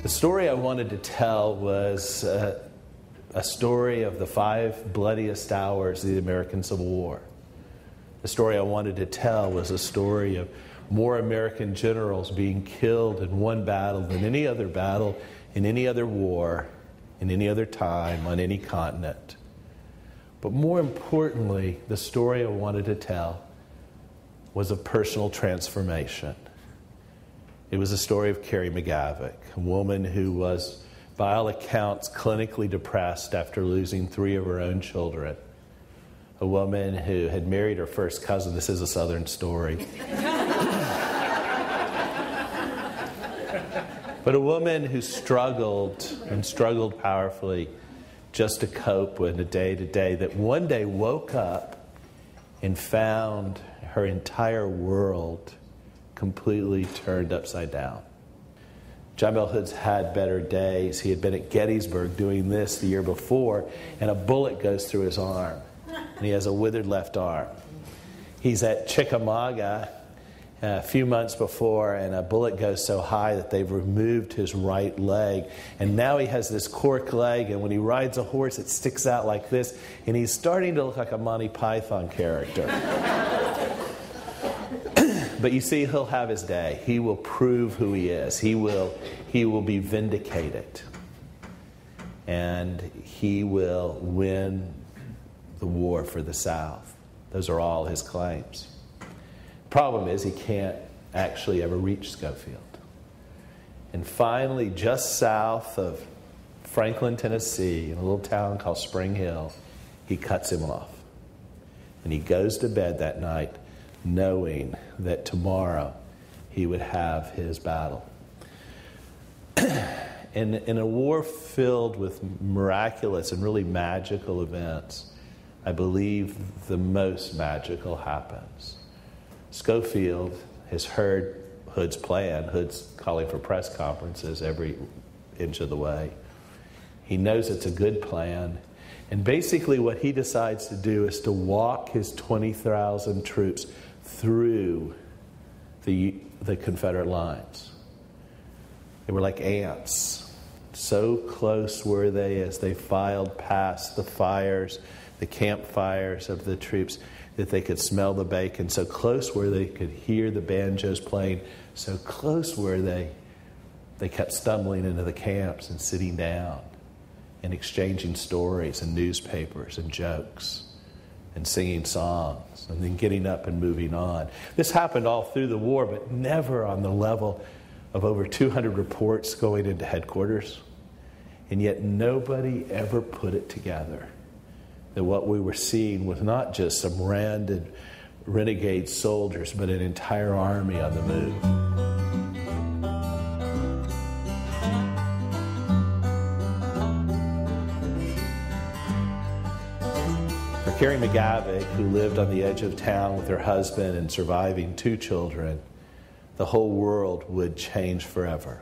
The story I wanted to tell was a story of the 5 bloodiest hours of the American Civil War. The story I wanted to tell was a story of more American generals being killed in one battle than any other battle, in any other war, in any other time, on any continent. But more importantly, the story I wanted to tell was of personal transformation. It was a story of Carrie McGavick, a woman who was, by all accounts, clinically depressed after losing 3 of her own children. A woman who had married her first cousin. This is a Southern story. But a woman who struggled and struggled powerfully just to cope with a day-to-day, that one day woke up and found her entire world completely turned upside down. John Bell Hood's had better days. He had been at Gettysburg doing this the year before, and a bullet goes through his arm, and he has a withered left arm. He's at Chickamauga a few months before, and a bullet goes so high that they've removed his right leg, and now he has this cork leg, and when he rides a horse it sticks out like this, and he's starting to look like a Monty Python character. But you see, he'll have his day. He will prove who he is. He will be vindicated. And he will win the war for the South. Those are all his claims. Problem is, he can't actually ever reach Schofield. And finally, just south of Franklin, Tennessee, in a little town called Spring Hill, he cuts him off. And he goes to bed that night knowing that tomorrow he would have his battle. In a war filled with miraculous and really magical events, I believe the most magical happens. Schofield has heard Hood's plan. Hood's calling for press conferences every inch of the way. He knows it's a good plan. And basically what he decides to do is to walk his 20,000 troops through the Confederate lines. They were like ants. So close were they as they filed past the fires, the campfires of the troops, that they could smell the bacon. So close were they could hear the banjos playing. So close were they kept stumbling into the camps and sitting down and exchanging stories and newspapers and jokes and singing songs and then getting up and moving on. This happened all through the war, but never on the level of over 200 reports going into headquarters. And yet nobody ever put it together that what we were seeing was not just some random renegade soldiers, but an entire army on the move. For Carrie McGavick, who lived on the edge of town with her husband and surviving 2 children, the whole world would change forever.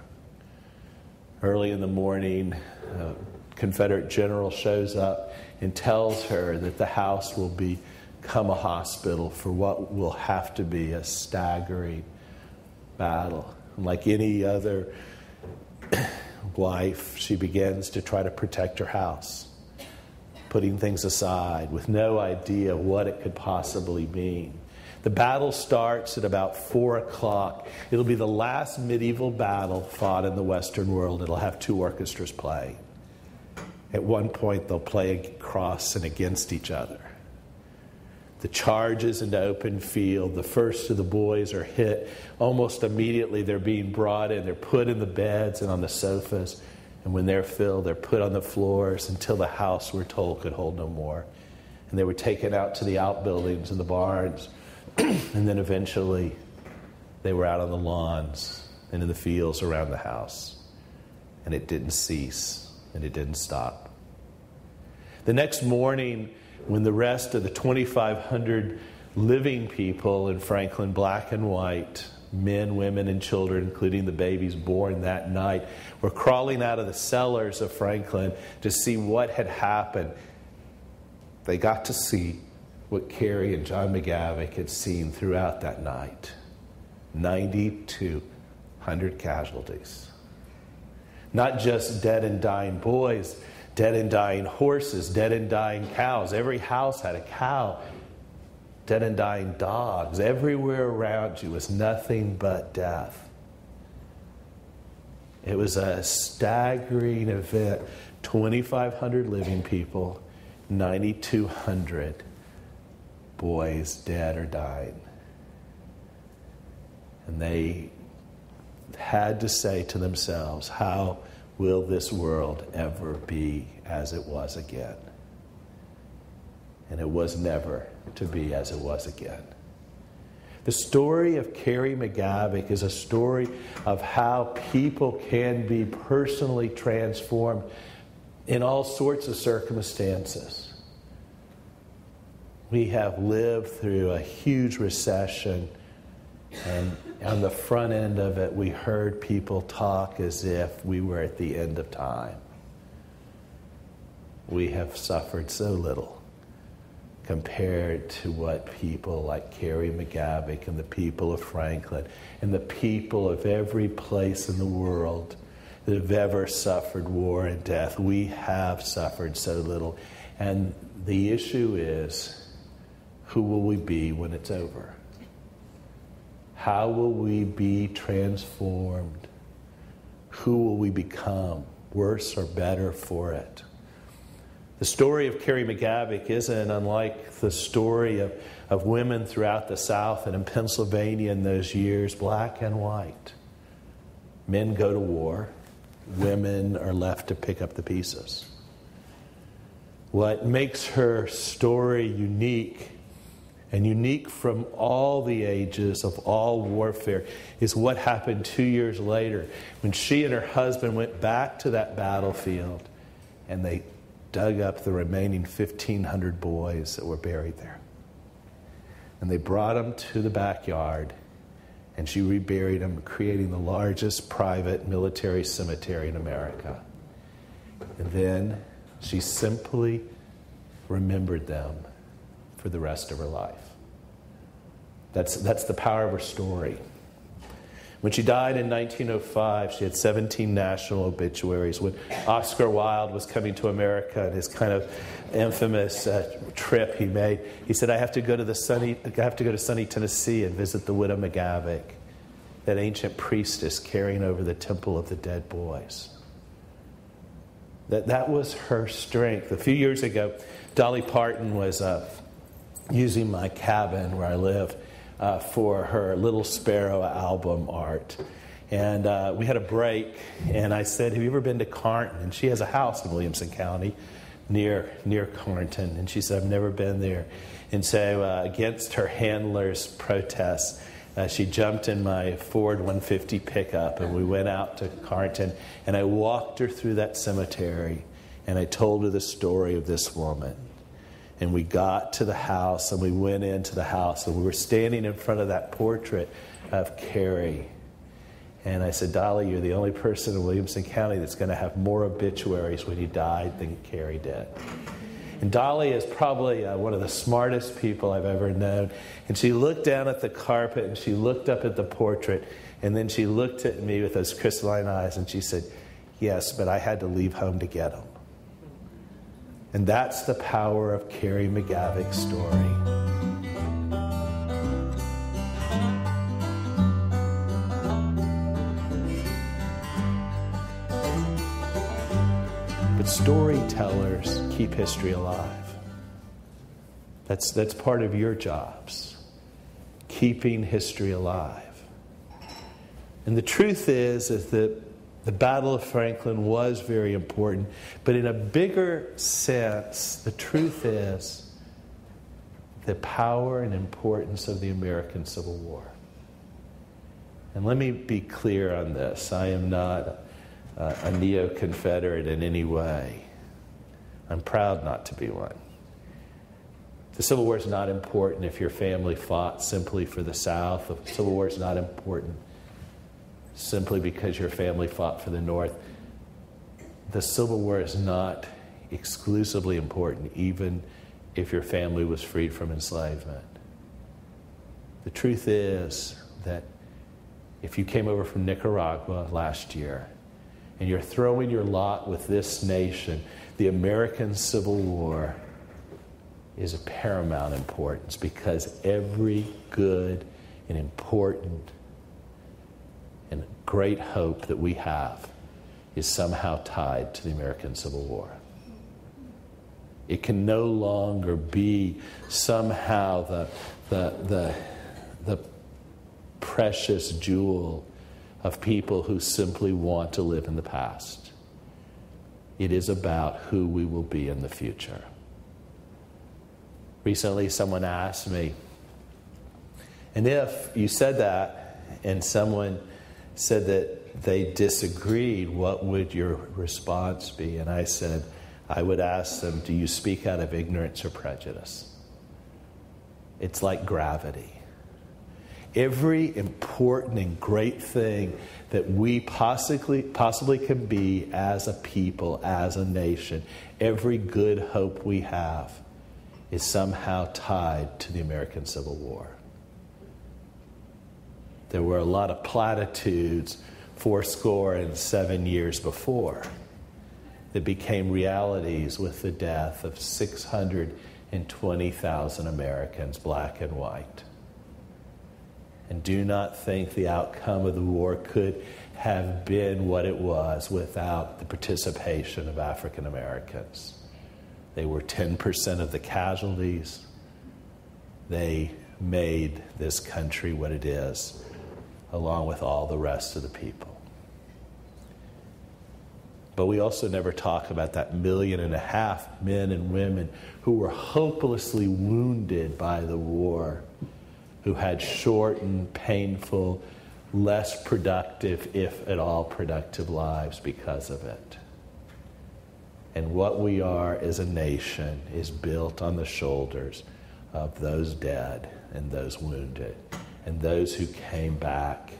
Early in the morning, a Confederate general shows up and tells her that the house will become a hospital for what will have to be a staggering battle. And like any other wife, she begins to try to protect her house, putting things aside with no idea what it could possibly mean. The battle starts at about 4 o'clock. It'll be the last medieval battle fought in the Western world. It'll have 2 orchestras playing. At one point, they'll play across and against each other. The charges into open field. The first of the boys are hit. Almost immediately, they're being brought in. They're put in the beds and on the sofas. And when they're filled, they're put on the floors until the house, we're told, could hold no more. And they were taken out to the outbuildings and the barns. And then eventually, they were out on the lawns and in the fields around the house. And it didn't cease, and it didn't stop. The next morning, when the rest of the 2,500 living people in Franklin, black and white, men, women, and children, including the babies born that night, were crawling out of the cellars of Franklin to see what had happened, they got to see what Carrie and John McGavick had seen throughout that night. 9,200 casualties. Not just dead and dying boys, dead and dying horses, dead and dying cows. Every house had a cow. Dead and dying dogs. Everywhere around you was nothing but death. It was a staggering event. 2,500 living people, 9,200 boys dead or dying. And they had to say to themselves, how will this world ever be as it was again? And it was never to be as it was again. The story of Carrie McGavick is a story of how people can be personally transformed in all sorts of circumstances. We have lived through a huge recession, and on the front end of it, we heard people talk as if we were at the end of time. We have suffered so little compared to what people like Carrie McGavick and the people of Franklin and the people of every place in the world that have ever suffered war and death. We have suffered so little. And the issue is, who will we be when it's over? How will we be transformed? Who will we become, worse or better for it? The story of Carrie McGavick isn't unlike the story of women throughout the South and in Pennsylvania in those years, black and white. Men go to war. Women are left to pick up the pieces. What makes her story unique, and unique from all the ages of all warfare, is what happened 2 years later when she and her husband went back to that battlefield and they dug up the remaining 1,500 boys that were buried there. And they brought them to the backyard, and she reburied them, creating the largest private military cemetery in America. And then she simply remembered them for the rest of her life. That's the power of her story. When she died in 1905, she had 17 national obituaries. When Oscar Wilde was coming to America and his kind of infamous trip he made, he said, I have to go to sunny Tennessee and visit the widow McGavick, that ancient priestess carrying over the temple of the dead boys. That was her strength. A few years ago, Dolly Parton was using my cabin where I live for her Little Sparrow album art. And we had a break, and I said, have you ever been to Carnton? And she has a house in Williamson County near Carnton. And she said, I've never been there. And so against her handler's protests, she jumped in my Ford 150 pickup, and we went out to Carnton, and I walked her through that cemetery, and I told her the story of this woman. And we got to the house, and we went into the house, and we were standing in front of that portrait of Carrie. And I said, Dolly, you're the only person in Williamson County that's going to have more obituaries when you died than Carrie did. And Dolly is probably one of the smartest people I've ever known. And she looked down at the carpet, and she looked up at the portrait, and then she looked at me with those crystalline eyes, and she said, yes, but I had to leave home to get them. And that's the power of Carrie McGavick's story. But storytellers keep history alive. That's part of your jobs, keeping history alive. And the truth is that the Battle of Franklin was very important, but in a bigger sense, the truth is the power and importance of the American Civil War. And let me be clear on this. I am not a neo-Confederate in any way. I'm proud not to be one. The Civil War is not important if your family fought simply for the South. The Civil War is not important simply because your family fought for the North. The Civil War is not exclusively important even if your family was freed from enslavement. The truth is that if you came over from Nicaragua last year and you're throwing your lot with this nation, the American Civil War is of paramount importance, because every good and important and great hope that we have is somehow tied to the American Civil War. It can no longer be somehow the precious jewel of people who simply want to live in the past. It is about who we will be in the future. Recently, someone asked me, and if you said that and someone said that they disagreed, what would your response be? And I said, I would ask them, do you speak out of ignorance or prejudice? It's like gravity. Every important and great thing that we possibly can be as a people, as a nation, every good hope we have is somehow tied to the American Civil War. There were a lot of platitudes 77 years before that became realities with the death of 620,000 Americans, black and white. And do not think the outcome of the war could have been what it was without the participation of African Americans. They were 10% of the casualties. They made this country what it is, along with all the rest of the people. But we also never talk about that 1.5 million men and women who were hopelessly wounded by the war, who had shortened, painful, less productive, if at all productive lives because of it. And what we are as a nation is built on the shoulders of those dead and those wounded and those who came back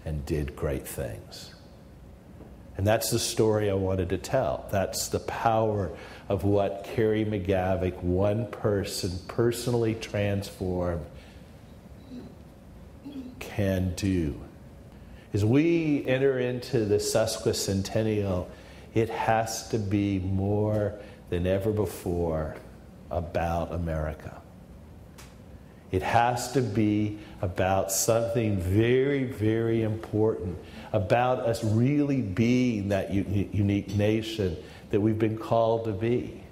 and did great things. And that's the story I wanted to tell. That's the power of what Carrie McGavick, one person, personally transformed, can do. As we enter into the sesquicentennial, it has to be more than ever before about America. It has to be about something very, very important, about us really being that unique nation that we've been called to be.